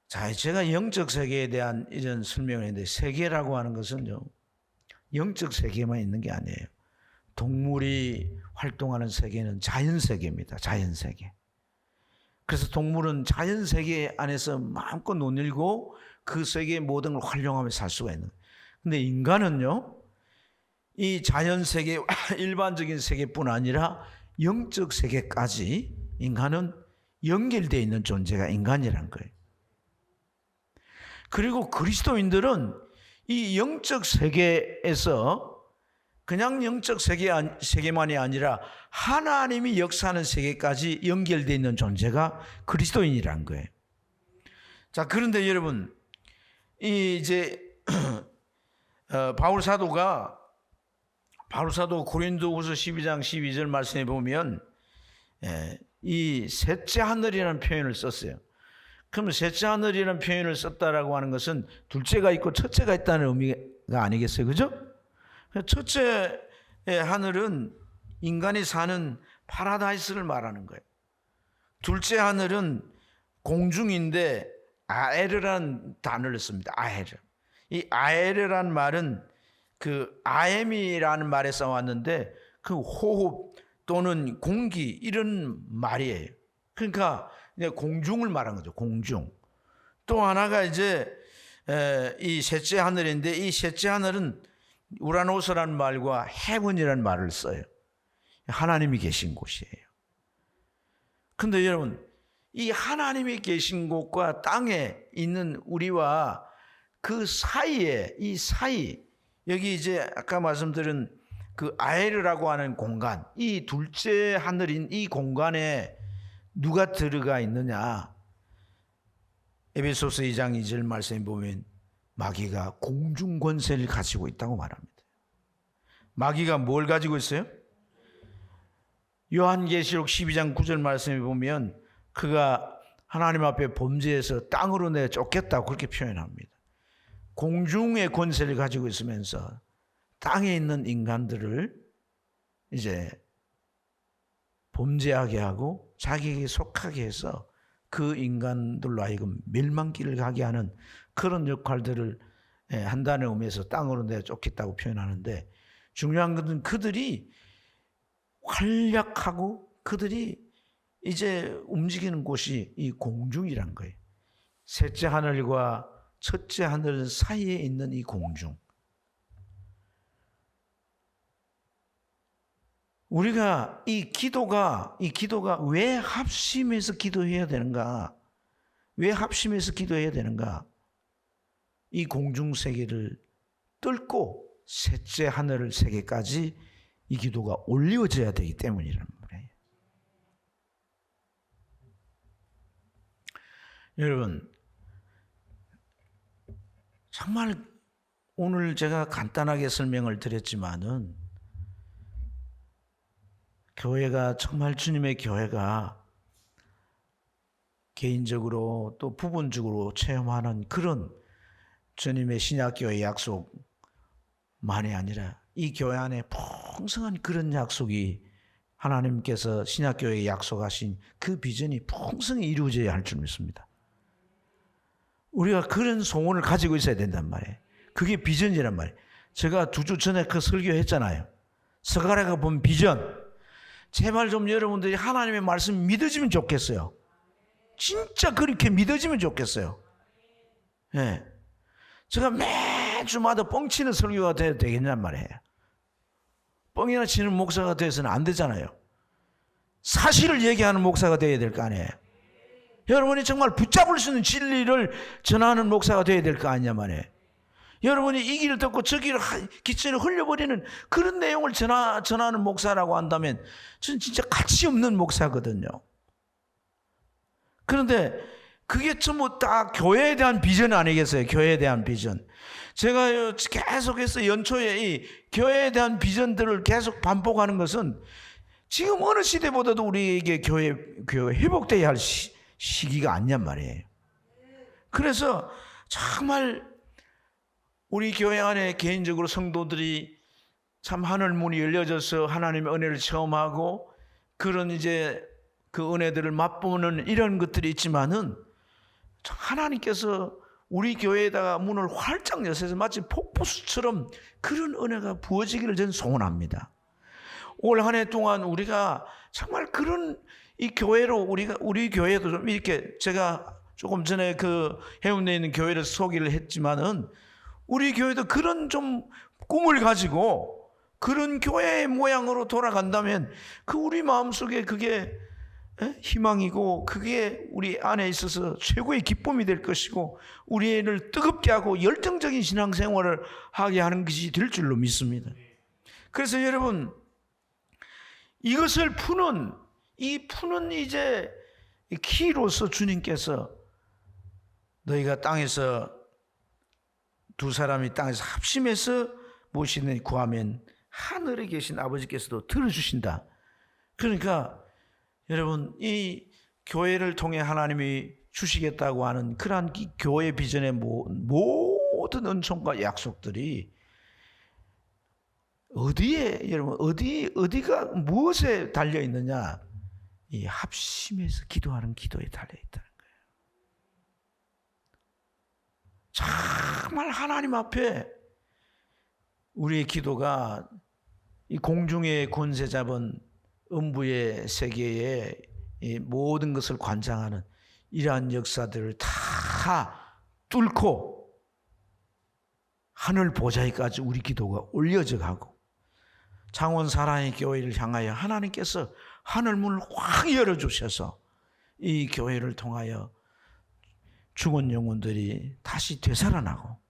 자, 제가 영적 세계에 대한 이런 설명을 했는데, 세계라고 하는 것은요, 영적 세계만 있는 게 아니에요. 동물이 활동하는 세계는 자연 세계입니다. 자연 세계. 그래서 동물은 자연 세계 안에서 마음껏 논일고 그 세계의 모든 걸 활용하며 살 수가 있는 거예요. 근데 인간은요, 이 자연 세계, 일반적인 세계뿐 아니라 영적 세계까지 인간은 연결되어 있는 존재가 인간이란 거예요. 그리고 그리스도인들은 이 영적 세계에서 그냥 영적 세계만이 아니라 하나님이 역사하는 세계까지 연결되어 있는 존재가 그리스도인이란 거예요. 자, 그런데 여러분, 이제 바울 사도 고린도후서 12장 12절 말씀에 보면 이 셋째 하늘이라는 표현을 썼어요. 그러면 셋째 하늘이라는 표현을 썼다라고 하는 것은 둘째가 있고 첫째가 있다는 의미가 아니겠어요, 그죠? 첫째 하늘은 인간이 사는 파라다이스를 말하는 거예요. 둘째 하늘은 공중인데 아에르라는 단어를 씁니다. 아에르. 이 아에르라는 말은 그 아엠이라는 말에서 왔는데 그 호흡 또는 공기 이런 말이에요. 그러니까 공중을 말한 거죠. 공중. 또 하나가 이제 이 셋째 하늘인데 이 셋째 하늘은 우라노스라는 말과 헤븐이라는 말을 써요. 하나님이 계신 곳이에요. 근데 여러분, 이 하나님이 계신 곳과 땅에 있는 우리와 그 사이에, 이 사이, 여기 이제 아까 말씀드린 그 아에르라고 하는 공간, 이 둘째 하늘인 이 공간에 누가 들어가 있느냐? 에베소서 2장 2절 말씀에 보면 마귀가 공중 권세를 가지고 있다고 말합니다. 마귀가 뭘 가지고 있어요? 요한계시록 12장 9절 말씀에 보면 그가 하나님 앞에 범죄해서 땅으로 내 쫓겼다고 그렇게 표현합니다. 공중의 권세를 가지고 있으면서 땅에 있는 인간들을 이제 범죄하게 하고 자기에게 속하게 해서 그 인간들로 하여금 멸망길을 가게 하는 그런 역할들을 한다는 의미에서 땅으로 내어 쫓겠다고 표현하는데, 중요한 것은 그들이 활약하고 그들이 이제 움직이는 곳이 이 공중이란 거예요. 셋째 하늘과 첫째 하늘 사이에 있는 이 공중. 우리가 이 기도가 왜 합심해서 기도해야 되는가? 왜 합심해서 기도해야 되는가? 이 공중 세계를 뚫고 셋째 하늘 세계까지 이 기도가 올려져야 되기 때문이라는 거예요. 여러분, 정말 오늘 제가 간단하게 설명을 드렸지만은 교회가 정말 주님의 교회가 개인적으로 또 부분적으로 체험하는 그런 주님의 신약교회 약속만이 아니라 이 교회 안에 풍성한 그런 약속이 하나님께서 신약교회에 약속하신 그 비전이 풍성히 이루어져야 할 줄 믿습니다. 우리가 그런 소원을 가지고 있어야 된단 말이에요. 그게 비전이란 말이에요. 제가 2주 전에 그 설교했잖아요. 스가랴가 본 비전. 제발 좀 여러분들이 하나님의 말씀 믿어지면 좋겠어요. 진짜 그렇게 믿어지면 좋겠어요. 네. 제가 매주마다 뻥치는 설교가 돼도 되겠냔 말이에요. 뻥이나 치는 목사가 돼서는 안 되잖아요. 사실을 얘기하는 목사가 돼야 될 거 아니에요. 여러분이 정말 붙잡을 수 있는 진리를 전하는 목사가 돼야 될 거 아니냐 말이에요. 여러분이 이 길을 듣고 저 길을 기천에 흘려버리는 그런 내용을 전하는 목사라고 한다면 저는 진짜 가치 없는 목사거든요. 그런데 그게 전부 다 교회에 대한 비전 아니겠어요? 교회에 대한 비전. 제가 계속해서 연초에 이 교회에 대한 비전들을 계속 반복하는 것은 지금 어느 시대보다도 우리에게 교회 회복되어야 할 시기가 아니냔 말이에요. 그래서 정말 우리 교회 안에 개인적으로 성도들이 참 하늘 문이 열려져서 하나님의 은혜를 체험하고 그런 이제 그 은혜들을 맛보는 이런 것들이 있지만은 하나님께서 우리 교회에다가 문을 활짝 여셔서 마치 폭포수처럼 그런 은혜가 부어지기를 저는 소원합니다. 올 한 해 동안 우리가 정말 그런 이 교회로 우리 교회도 좀 이렇게 제가 조금 전에 그 해운대에 있는 교회를 소개를 했지만은 우리 교회도 그런 좀 꿈을 가지고 그런 교회의 모양으로 돌아간다면 그 우리 마음속에 그게 희망이고 그게 우리 안에 있어서 최고의 기쁨이 될 것이고 우리 애를 뜨겁게 하고 열정적인 신앙생활을 하게 하는 것이 될 줄로 믿습니다. 그래서 여러분 이것을 푸는 이제 키로서 주님께서 너희가 땅에서 두 사람이 땅에서 합심해서 무엇이든 구하면 하늘에 계신 아버지께서도 들어주신다. 그러니까 여러분 이 교회를 통해 하나님이 주시겠다고 하는 그러한 교회 비전의 모든 은총과 약속들이 어디에 여러분 어디가 무엇에 달려 있느냐? 이 합심해서 기도하는 기도에 달려 있다는 거예요. 정말 하나님 앞에 우리의 기도가 이 공중의 권세 잡은 음부의 세계에 이 모든 것을 관장하는 이러한 역사들을 다 뚫고 하늘 보좌에까지 우리 기도가 올려져 가고 창원 사랑의 교회를 향하여 하나님께서 하늘문을 확 열어주셔서 이 교회를 통하여 죽은 영혼들이 다시 되살아나고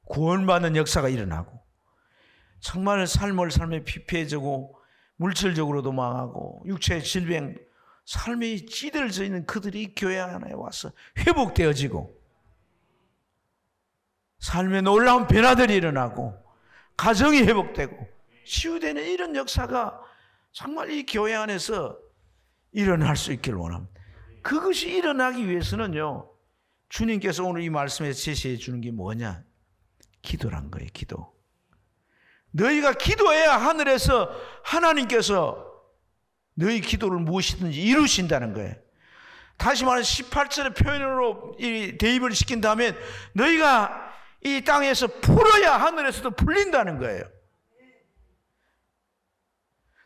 구원받는 역사가 일어나고 정말 삶에 피폐해지고 물질적으로도 망하고 육체의 질병 삶이 찌들어져 있는 그들이 교회 안에 와서 회복되어지고 삶의 놀라운 변화들이 일어나고 가정이 회복되고 치유되는 이런 역사가 정말 이 교회 안에서 일어날 수 있기를 원합니다. 그것이 일어나기 위해서는요, 주님께서 오늘 이 말씀에 제시해 주는 게 뭐냐? 기도란 거예요. 기도. 너희가 기도해야 하늘에서 하나님께서 너희 기도를 무엇이든지 이루신다는 거예요. 다시 말해 18절의 표현으로 대입을 시킨다면 너희가 이 땅에서 풀어야 하늘에서도 풀린다는 거예요.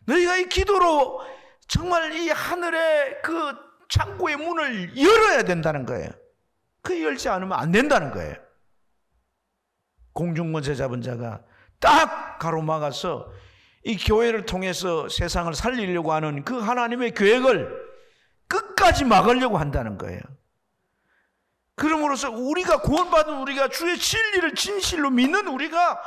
너희가 이 기도로 정말 이 하늘의 그 창고의 문을 열어야 된다는 거예요. 그 열지 않으면 안 된다는 거예요. 공중권세 잡은 자가 딱 가로막아서 이 교회를 통해서 세상을 살리려고 하는 그 하나님의 계획을 끝까지 막으려고 한다는 거예요. 그러므로서 우리가 구원받은 우리가 주의 진리를 진실로 믿는 우리가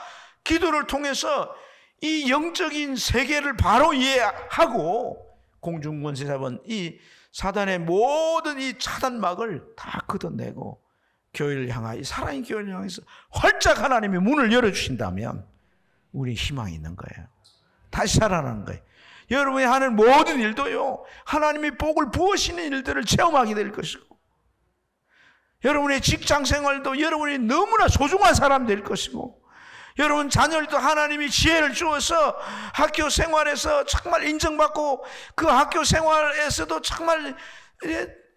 기도를 통해서 이 영적인 세계를 바로 이해하고 공중권세 잡은 이 사단의 모든 이 차단막을 다 걷어내고 교회를 향하여 사랑의 교회를 향해서 활짝 하나님의 문을 열어주신다면 우리 희망이 있는 거예요. 다시 살아나는 거예요. 여러분이 하는 모든 일도요, 하나님의 복을 부으시는 일들을 체험하게 될 것이고, 여러분의 직장 생활도 여러분이 너무나 소중한 사람 될 것이고, 여러분 자녀들도 하나님이 지혜를 주어서 학교 생활에서 정말 인정받고 그 학교 생활에서도 정말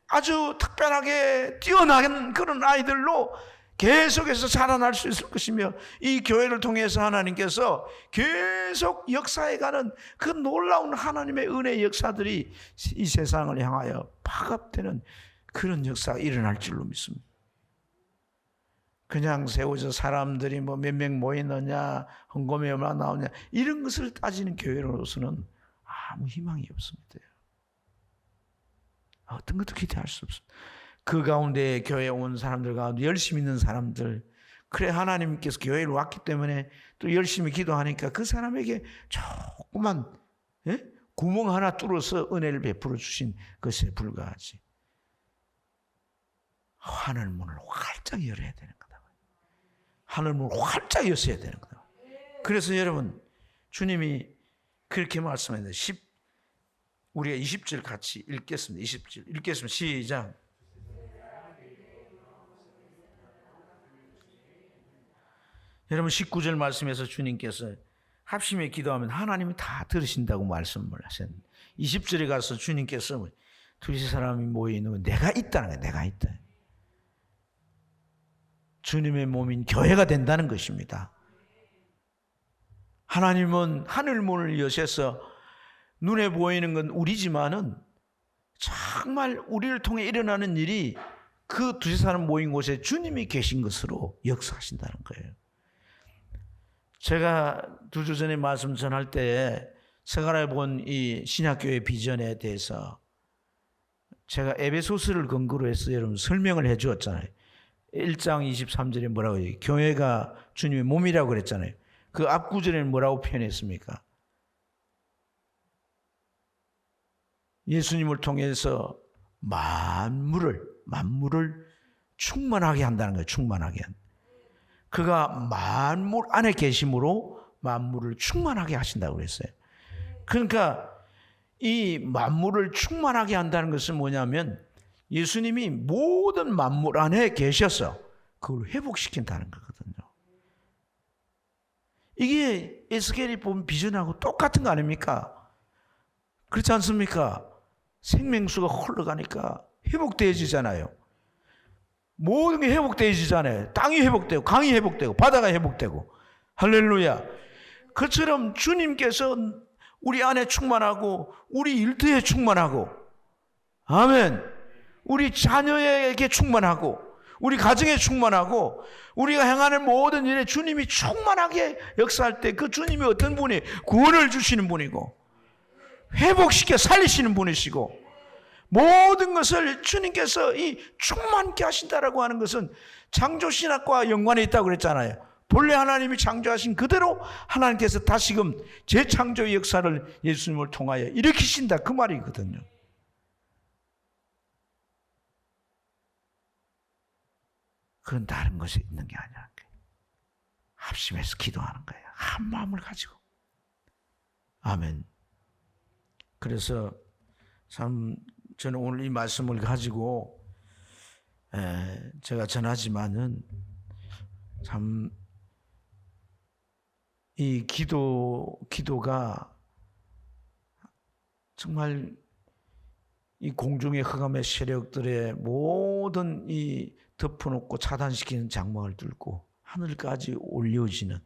아주 특별하게 뛰어난 그런 아이들로 계속해서 자라날 수 있을 것이며, 이 교회를 통해서 하나님께서 계속 역사해가는 그 놀라운 하나님의 은혜의 역사들이 이 세상을 향하여 파급되는 그런 역사가 일어날 줄로 믿습니다. 그냥 세워져 사람들이 뭐 몇 명 모이느냐, 헌금이 얼마나 나오냐, 이런 것을 따지는 교회로서는 아무 희망이 없습니다. 어떤 것도 기대할 수 없습니다. 그 가운데 교회에 온 사람들 가운데 열심히 있는 사람들, 그래 하나님께서 교회를 왔기 때문에 또 열심히 기도하니까 그 사람에게 조그만 구멍 하나 뚫어서 은혜를 베풀어 주신 것에 불과하지. 하늘 문을 활짝 열어야 되는 거다. 하늘 문을 활짝 열어야 되는 거다. 그래서 여러분, 주님이 그렇게 말씀했는데 우리가 20절 같이 읽겠습니다. 20절 읽겠습니다. 시작. 여러분 19절 말씀에서 주님께서 합심에 기도하면 하나님이 다 들으신다고 말씀을 하셨는데, 20절에 가서 주님께서 두세 사람이 모여있는 건 내가 있다는 거예요. 내가 있다. 주님의 몸인 교회가 된다는 것입니다. 하나님은 하늘문을 여셔서 눈에 보이는 건 우리지만은 정말 우리를 통해 일어나는 일이 그 두세 사람 모인 곳에 주님이 계신 것으로 역사하신다는 거예요. 제가 2주 전에 말씀 전할 때에 서가라에 본 이 신약교회 비전에 대해서 제가 에베소서를 근거로 해서 여러분 설명을 해 주었잖아요. 1장 23절에 뭐라고 해요? 교회가 주님의 몸이라고 그랬잖아요. 그 앞구절에는 뭐라고 표현했습니까? 예수님을 통해서 만물을 충만하게 한다는 거예요. 충만하게 한다. 그가 만물 안에 계심으로 만물을 충만하게 하신다고 그랬어요. 그러니까 이 만물을 충만하게 한다는 것은 뭐냐면 예수님이 모든 만물 안에 계셔서 그걸 회복시킨다는 거거든요. 이게 에스겔이 본 비전하고 똑같은 거 아닙니까? 그렇지 않습니까? 생명수가 흘러가니까 회복되어지잖아요. 모든 게 회복되어지잖아요. 땅이 회복되고 강이 회복되고 바다가 회복되고. 할렐루야. 그처럼 주님께서 우리 안에 충만하고 우리 일터에 충만하고, 아멘, 우리 자녀에게 충만하고 우리 가정에 충만하고 우리가 행하는 모든 일에 주님이 충만하게 역사할 때 그 주님이 어떤 분이 구원을 주시는 분이고 회복시켜 살리시는 분이시고 모든 것을 주님께서 이 충만케 하신다라고 하는 것은 창조신학과 연관이 있다고 그랬잖아요. 본래 하나님이 창조하신 그대로 하나님께서 다시금 재창조의 역사를 예수님을 통하여 일으키신다, 그 말이거든요. 그건 다른 것이 있는 게 아니라 합심해서 기도하는 거예요. 한 마음을 가지고. 아멘. 그래서 참 저는 오늘 이 말씀을 가지고 제가 전하지만은 참 이 기도가 정말 이 공중의 흑암의 세력들의 모든 이 덮어놓고 차단시키는 장막을 뚫고 하늘까지 올려지는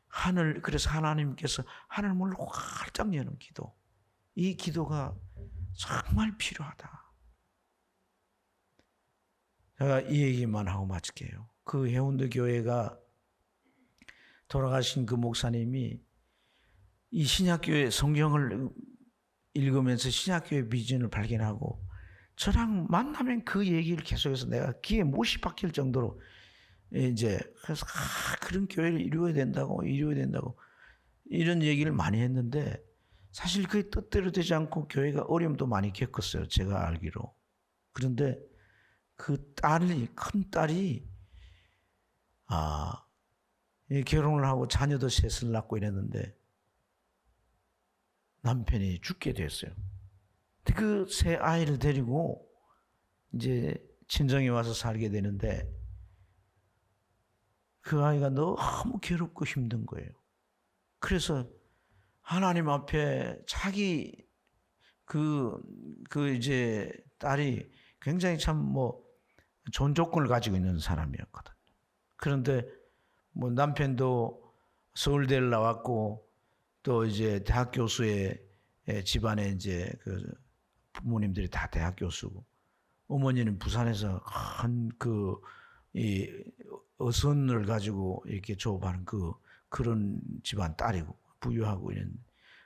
하늘, 그래서 하나님께서 하늘 문을 활짝 여는 기도, 이 기도가 정말 필요하다. 제가 이 얘기만 하고 마칠게요. 그 해운대 교회가 돌아가신 그 목사님이 이 신약교회 성경을 읽으면서 신약교회 비전을 발견하고 저랑 만나면 그 얘기를 계속해서 내가 귀에 못이 박힐 정도로 이제 그래서 그런 교회를 이루어야 된다고 이런 얘기를 많이 했는데 사실 그게 뜻대로 되지 않고 교회가 어려움도 많이 겪었어요. 제가 알기로. 그런데 그 큰 딸이 결혼을 하고 자녀도 셋을 낳고 이랬는데 남편이 죽게 됐어요. 그 세 아이를 데리고 이제 친정에 와서 살게 되는데 그 아이가 너무 괴롭고 힘든 거예요. 그래서 하나님 앞에 자기 이제 딸이 굉장히 참 좋은 조건을 가지고 있는 사람이었거든요. 그런데 남편도 서울대를 나왔고 또 이제 대학 교수의 집안에 이제 그 부모님들이 다 대학 교수고 어머니는 부산에서 큰 이 어선을 가지고 이렇게 조업하는 그런 집안 딸이고 부유하고 이런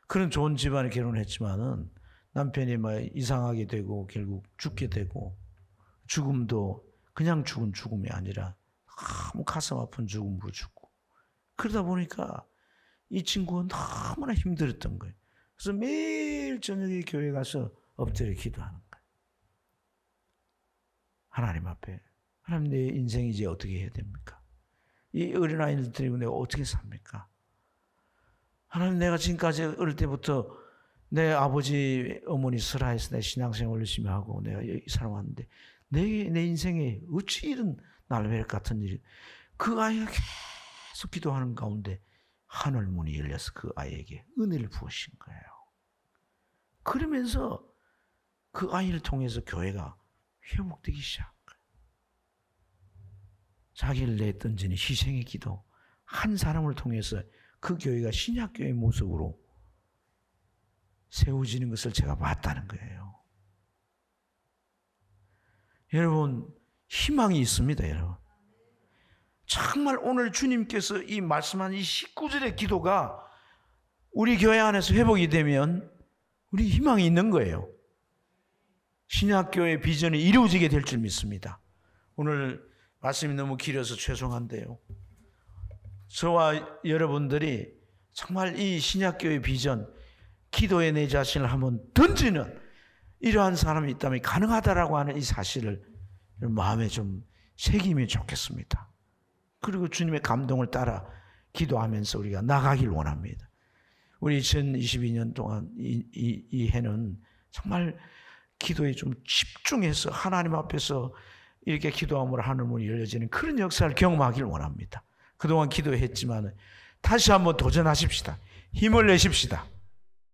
그런 좋은 집안에 결혼했지만은 남편이 이상하게 되고 결국 죽게 되고 죽음도 그냥 죽은 죽음이 아니라 너무 가슴 아픈 죽음으로 죽고 그러다 보니까 이 친구가 너무나 힘들었던 거예요. 그래서 매일 저녁에 교회 가서 엎드려 기도하는 거예요. 하나님 앞에 하나님 내 인생이 이제 어떻게 해야 됩니까? 이 어린아이를 데리고 내가 어떻게 삽니까? 하나님 내가 지금까지 어릴 때부터 내 아버지 어머니 설하에서 내 신앙생활을 열심히 하고 내가 살아왔는데 내 인생에 어찌 이런 날벼락 같은 일이 그 아이가 계속 기도하는 가운데 하늘 문이 열려서 그 아이에게 은혜를 부으신 거예요. 그러면서 그 아이를 통해서 교회가 회복되기 시작한 거예요. 자기를 내던지는 희생의 기도 한 사람을 통해서 그 교회가 신약교회의 모습으로 세워지는 것을 제가 봤다는 거예요. 여러분 희망이 있습니다. 여러분 정말 오늘 주님께서 이 말씀한 이 19절의 기도가 우리 교회 안에서 회복이 되면 우리 희망이 있는 거예요. 신약교회 비전이 이루어지게 될 줄 믿습니다. 오늘 말씀이 너무 길어서 죄송한데요. 저와 여러분들이 정말 이 신약교회 비전 기도에 내 자신을 한번 던지는 이러한 사람이 있다면 가능하다라고 하는 이 사실을 마음에 좀 새기면 좋겠습니다. 그리고 주님의 감동을 따라 기도하면서 우리가 나가길 원합니다. 우리 2022년 동안 이 해는 정말 기도에 좀 집중해서 하나님 앞에서 이렇게 기도함으로 하늘 문이 열려지는 그런 역사를 경험하길 원합니다. 그동안 기도했지만 다시 한번 도전하십시다. 힘을 내십시다.